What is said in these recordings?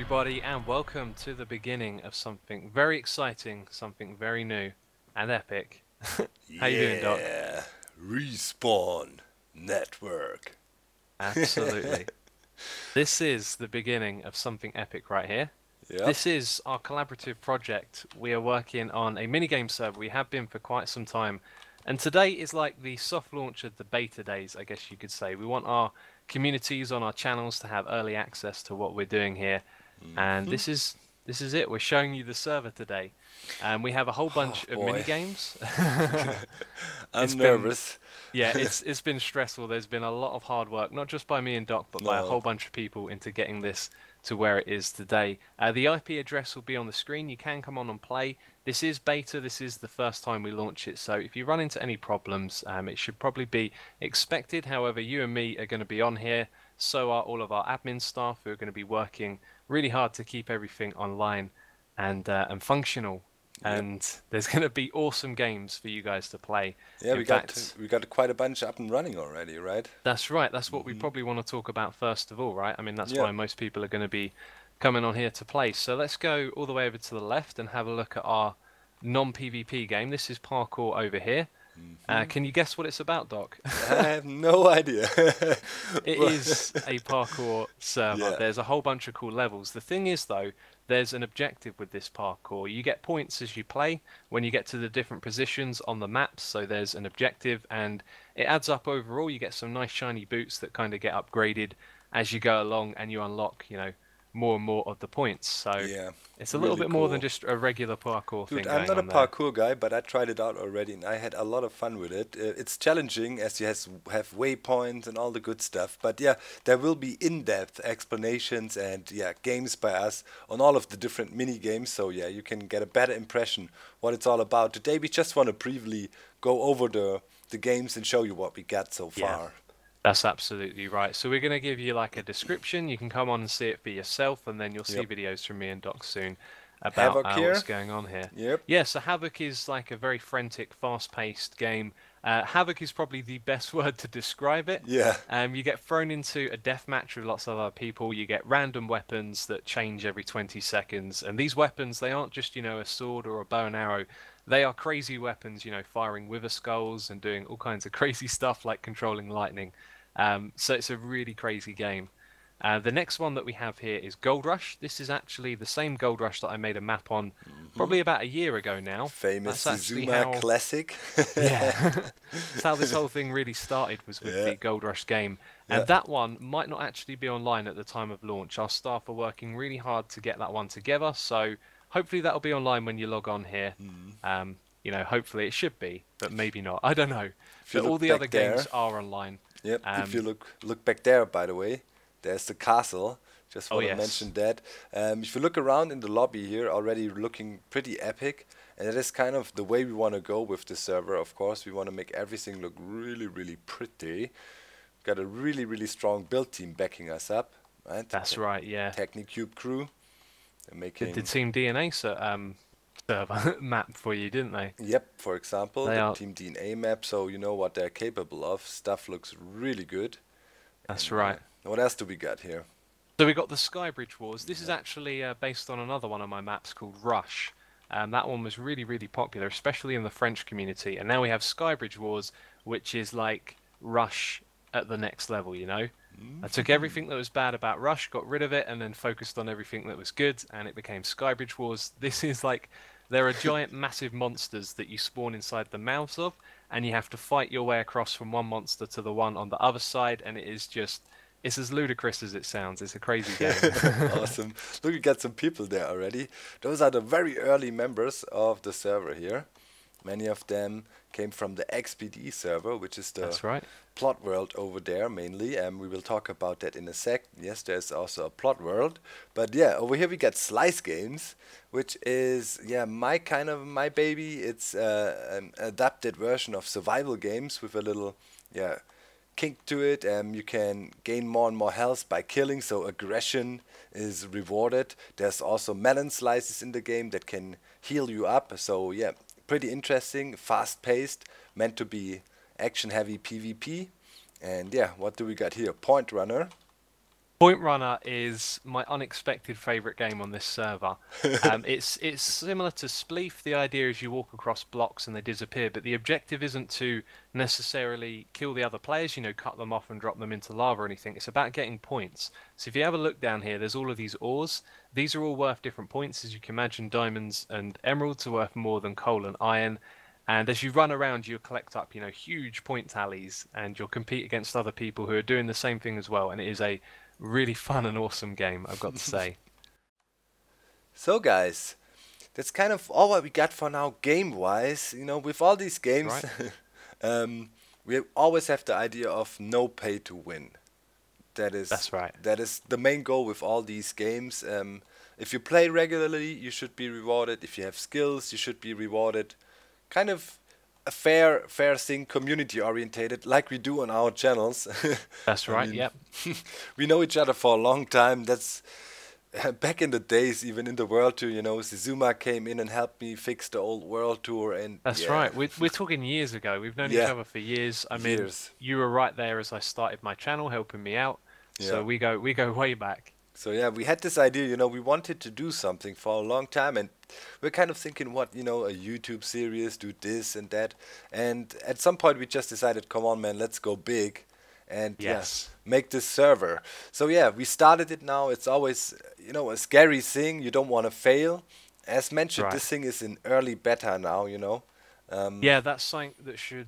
everybody, and welcome to the beginning of something very exciting, something very new and epic. How you doing, Doc? Yeah, Respawn Network. Absolutely. This is the beginning of something epic right here. Yep. This is our collaborative project. We are working on a minigame server. We have been for quite some time. And today is like the soft launch of the beta days, I guess you could say. We want our communities on our channels to have early access to what we're doing here. And this is it. We're showing you the server today. And we have a whole Oh bunch of boy, minigames. It's I'm been nervous. yeah, it's been stressful. There's been a lot of hard work, not just by me and Doc, but by a No. whole bunch of people into getting this to where it is today. The IP address will be on the screen. You can come on and play. This is beta. This is the first time we launch it. So if you run into any problems, it should probably be expected. However, you and me are going to be on here. So are all of our admin staff who are going to be working really hard to keep everything online and functional. Yep. And there's going to be awesome games for you guys to play. Yeah, In fact, we got quite a bunch up and running already, right? that's right. That's what we probably want to talk about first of all, right? I mean, that's Yeah. why most people are going to be coming on here to play. So let's go all the way over to the left and have a look at our non-PvP game. This is parkour over here. Can you guess what it's about, Doc? I have no idea. It Well, is a parkour server. Yeah. There's a whole bunch of cool levels. The thing is, though, there's an objective with this parkour. You get points as you play when you get to the different positions on the maps. So there's an objective, and it adds up overall. You get some nice shiny boots that kind of get upgraded as you go along, and you unlock, more and more of the points. So Yeah, it's a little really bit more than cool. just a regular parkour Dude, thing I'm going not a on there. parkour guy, but I tried it out already and I had a lot of fun with it. It's challenging as you have waypoints and all the good stuff. But yeah, there will be in-depth explanations and yeah, games by us on all of the different mini games. So yeah, you can get a better impression what it's all about. Today we just want to briefly go over the games and show you what we got so Yeah. far. That's absolutely right. So we're going to give you like a description. You can come on and see it for yourself, and then you'll see Yep. videos from me and Doc soon about Havoc here. what's going on here. Yep. Yeah, so Havoc is like a very frantic, fast-paced game. Havoc is probably the best word to describe it. Yeah. You get thrown into a death match with lots of other people. You get random weapons that change every 20 seconds. And these weapons, they aren't just, a sword or a bow and arrow. They are crazy weapons, firing wither skulls and doing all kinds of crazy stuff like controlling lightning. So it's a really crazy game. The next one that we have here is Gold Rush. This is actually the same Gold Rush that I made a map on probably about a year ago now. Famous That's actually Xisuma how, classic. yeah, that's how this whole thing really started, was with Yeah. the Gold Rush game. Yeah. And that one might not actually be online at the time of launch. Our staff are working really hard to get that one together, so hopefully that'll be online when you log on here. Hopefully it should be, but maybe not. I don't know. If you But all look the back other there, games are online. yep. If you Um, look back there, by the way, there's the castle. Just oh want to yes. mention that. If you look around in the lobby here, already looking pretty epic, and that is kind of the way we want to go with the server. Of course, we want to make everything look really, really pretty. Got a really, really strong build team backing us up, right? That's right, yeah. Technicube crew. They're Did making, Team DNA server map for you, didn't they? yep, for example, They the are. Team DNA map, so you know what they're capable of. Stuff looks really good. That's And right. what else do we got here? So we got the Skybridge Wars. This is actually based on another one of my maps called Rush. That one was really, really popular, especially in the French community. And now we have Skybridge Wars, which is like Rush at the next level. I took everything that was bad about Rush, got rid of it, and then focused on everything that was good, and it became Skybridge Wars. This is like, there are giant, massive monsters that you spawn inside the mouths of, and you have to fight your way across from one monster to the one on the other side, and it is just, it's as ludicrous as it sounds. It's a crazy game. Awesome. Look, we got some people there already. Those are the very early members of the server here. Many of them came from the XPD server, which is the That's right. plot world over there mainly. We will talk about that in a sec. Yes, there's also a plot world. But yeah, over here we got Slice Games, which is, yeah, my baby. It's an adapted version of survival games with a little, yeah, kink to it. You can gain more and more health by killing, so aggression is rewarded. There's also melon slices in the game that can heal you up. So yeah, pretty interesting, fast-paced, meant to be action-heavy PvP. And yeah, what do we got here? Point Runner. Point Runner is my unexpected favorite game on this server. It's similar to Spleef. The idea is you walk across blocks and they disappear, but the objective isn't to necessarily kill the other players, cut them off and drop them into lava or anything. It's about getting points. So if you have a look down here, there's all of these ores. These are all worth different points. As you can imagine, diamonds and emeralds are worth more than coal and iron. And as you run around, you'll collect up, huge point tallies, and you'll compete against other people who are doing the same thing as well. And it is a really fun and awesome game, I've got to say. So guys, that's kind of all what we got for now game-wise. With all these games, Right? we always have the idea of no pay to win. That's right. That is the main goal with all these games. If you play regularly, you should be rewarded. If you have skills, you should be rewarded. Kind of a fair thing, community orientated, like we do on our channels. That's I right, mean, yep. we know each other for a long time. That's back in the days, even in the World Tour. Xisuma came in and helped me fix the old World Tour, and That's yeah, right. We're talking years ago. We've known each yeah, other for years. I mean, years. you were right there as I started my channel, helping me out. Yeah. So we go way back. So yeah, we had this idea, we wanted to do something for a long time, and we're kind of thinking what, a YouTube series, do this and that. And at some point we just decided, come on man, let's go big and Yes. make this server. So yeah, we started it now. It's always, a scary thing. You don't want to fail. As mentioned, Right. this thing is in early beta now, Yeah, that's something that should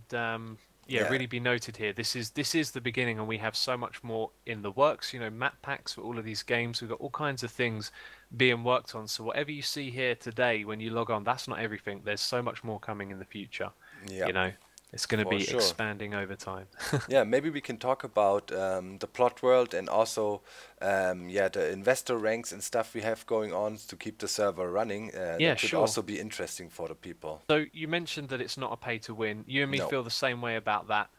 Yeah. really be noted here. This is the beginning, and we have so much more in the works. Map packs for all of these games. We've got all kinds of things being worked on. So whatever you see here today when you log on, that's not everything. There's so much more coming in the future. Yeah. It's going to For be sure. expanding over time. Yeah, maybe we can talk about the plot world and also the investor ranks and stuff we have going on to keep the server running. Yeah, That could sure. also be interesting for the people. So you mentioned that it's not a pay to win. You and me No. feel the same way about that.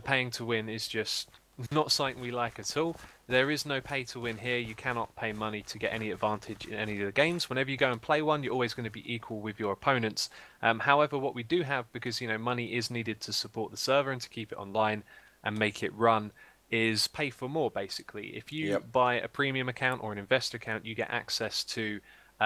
Paying to win is just not something we like at all. There is no pay to win here. You cannot pay money to get any advantage in any of the games. Whenever you go and play one, you're always going to be equal with your opponents. However, what we do have, because money is needed to support the server and to keep it online and make it run, is pay for more basically. If you Yep. buy a premium account or an investor account, you get access to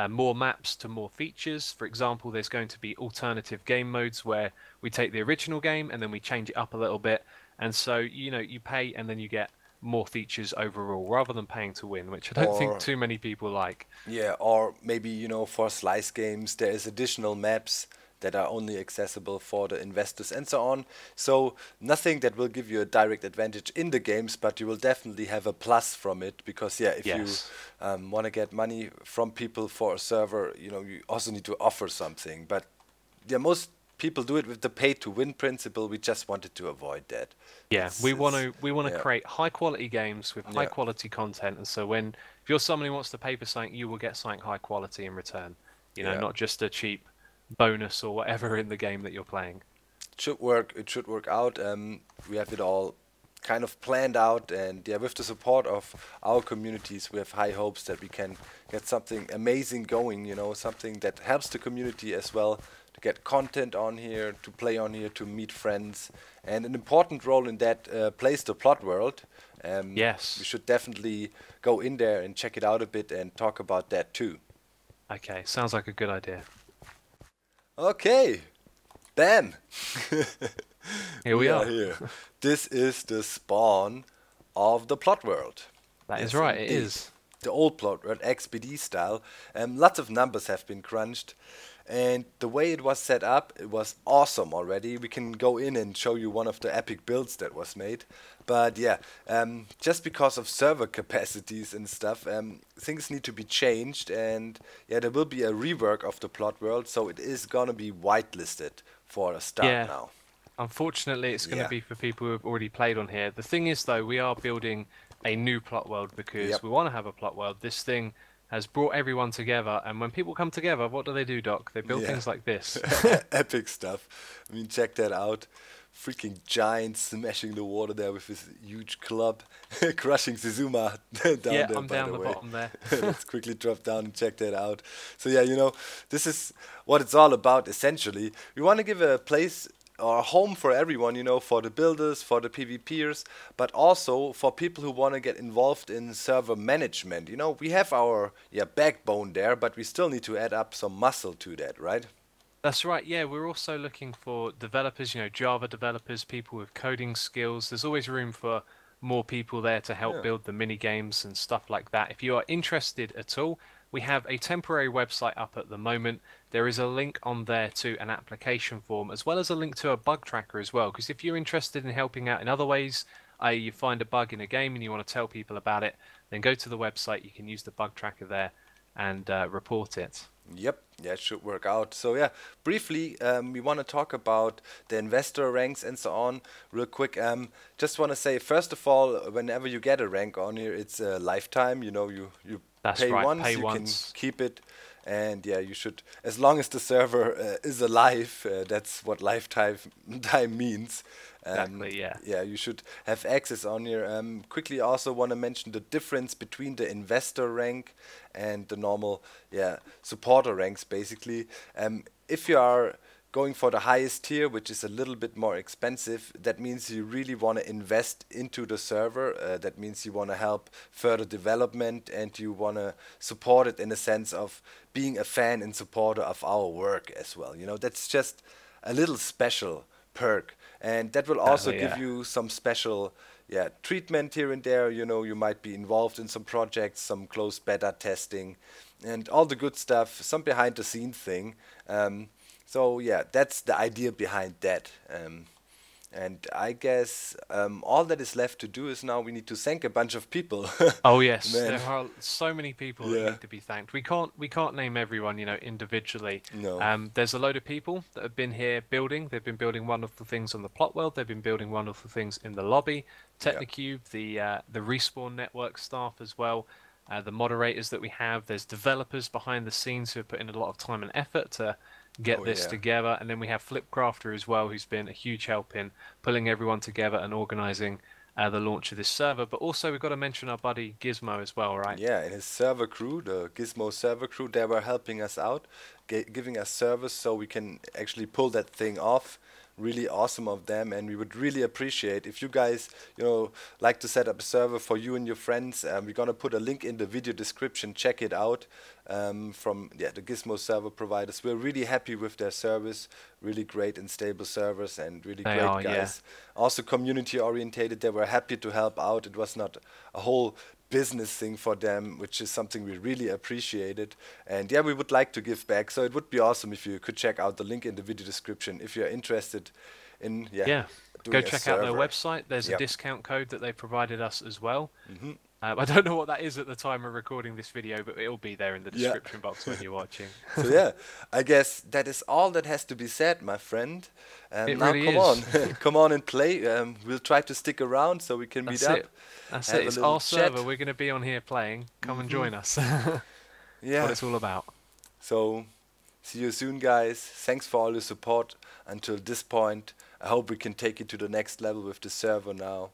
more maps, to more features. For example, there's going to be alternative game modes where we take the original game and then we change it up a little bit. And so, you pay and then you get more features overall rather than paying to win, which I don't Or think too many people like. yeah, or maybe for slice games there is additional maps that are only accessible for the investors and so on. So nothing that will give you a direct advantage in the games, but you will definitely have a plus from it because yeah, if Yes. you want to get money from people for a server, you also need to offer something. But yeah, most people do it with the pay to win principle. We just wanted to avoid that. Yeah, we want to yeah. create high quality games with high Yeah. quality content, and so if you're someone who wants to pay for something, you will get something high quality in return. Yeah. Not just a cheap bonus or whatever in the game that you're playing. It should work. It should work out. We have it all kind of planned out, and yeah, with the support of our communities, we have high hopes that we can get something amazing going. Something that helps the community as well to get content on here, to play on here, to meet friends, and an important role in that plays the plot world. Yes. We should definitely go in there and check it out a bit and talk about that too. Okay, sounds like a good idea. Okay, Ben. Here we are. Here. This is the spawn of the plot world. That is Yes, right, it indeed. is. The old plot world, XBD style. Lots of numbers have been crunched. And the way it was set up, it was awesome already. We can go in and show you one of the epic builds that was made. But yeah, just because of server capacities and stuff, things need to be changed. And yeah, there will be a rework of the plot world. So it is going to be whitelisted for a start Yeah. now. Unfortunately, it's going to Yeah. be for people who have already played on here. The thing is, though, we are building a new plot world because Yep. we want to have a plot world. This thing has brought everyone together, and when people come together, what do, Doc? They build Yeah. things like this. Epic stuff. I mean, check that out. Freaking giant smashing the water there with his huge club, crushing Xisuma down Yeah, there. I'm by down the the way. bottom there. Let's quickly drop down and check that out. So yeah, this is what it's all about essentially. We want to give a place a home for everyone, you know, for the builders, for the PvPers, but also for people who want to get involved in server management. You know, we have our backbone there, but we still need to add up some muscle to that, right? That's right. Yeah, we're also looking for developers, you know, Java developers, people with coding skills. There's always room for more people there to help Yeah. build the mini games and stuff like that. If you are interested at all, we have a temporary website up at the moment. There is a link on there to an application form, as well as a link to a bug tracker as well. Because if you're interested in helping out in other ways, i.e., you find a bug in a game and you want to tell people about it, then go to the website. You can use the bug tracker there and report it. Yep, yeah, it should work out. So yeah, briefly, we want to talk about the investor ranks and so on real quick. Just want to say, first of all, whenever you get a rank on here, it's a lifetime. You know, you That's pay right, once, pay you once. can keep it, and yeah, you should, as long as the server is alive, that's what lifetime time means. Exactly, yeah. Yeah, you should have access on here. Quickly also want to mention the difference between the investor rank and the normal, supporter ranks basically. If you are going for the highest tier, which is a little bit more expensive, that means you really want to invest into the server. That means you want to help further development and you want to support it in the sense of being a fan and supporter of our work as well. You know, that's just a little special perk. And that will also Exactly, give yeah. you some special treatment here and there. You know, you might be involved in some projects, some closed beta testing, and all the good stuff, some behind the scenes thing. So yeah, that's the idea behind that. And I guess all that is left to do is now we need to thank a bunch of people. Oh yes, Man, there are so many people that yeah, need to be thanked. We can't name everyone, you know, individually. no, There's a load of people that have been here building. They've been building wonderful things on the plot world. They've been building wonderful things in the lobby. yeah, Technicube, the RespawnNetwork staff as well. The moderators that we have. There's developers behind the scenes who have put in a lot of time and effort to get oh this yeah, together. And then we have Flipcrafter as well, who's been a huge help in pulling everyone together and organizing the launch of this server. But also we've got to mention our buddy Gizmo as well, right? yeah. And his server crew, the Gizmo server crew, they were helping us out, giving us service so we can actually pull that thing off. Really awesome of them, and we would really appreciate if you guys, you know, like to set up a server for you and your friends. We're gonna put a link in the video description. Check it out from the Gizmo server providers. We're really happy with their service. Really great and stable servers, and really They great are, yeah. guys. Also community orientated. They were happy to help out. It was not a whole business thing for them, which is something we really appreciated. And yeah, we would like to give back. So it would be awesome if you could check out the link in the video description if you're interested in Yeah. doing Go a check out their server. website. There's a Yep. discount code that they provided us as well. Hmm. I don't know what that is at the time of recording this video, but it'll be there in the Yeah. description box when you're watching. So yeah, I guess that is all that has to be said, my friend. It Now really come is. on, come on and play. We'll try to stick around so we can meet That's up. it. That's have it. a It's little our chat. server. We're going to be on here playing. Come and join us. Yeah. What it's all about. So see you soon, guys. Thanks for all your support until this point. I hope we can take it to the next level with the server now.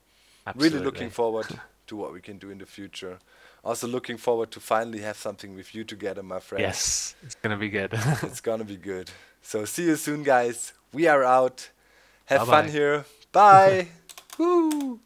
Absolutely. Really looking forward to what we can do in the future. Also looking forward to finally have something with you together, my friend. Yes, it's going to be good. It's gonna be good. So see you soon, guys. We are out. Have Bye-bye. fun here. Bye. Woo.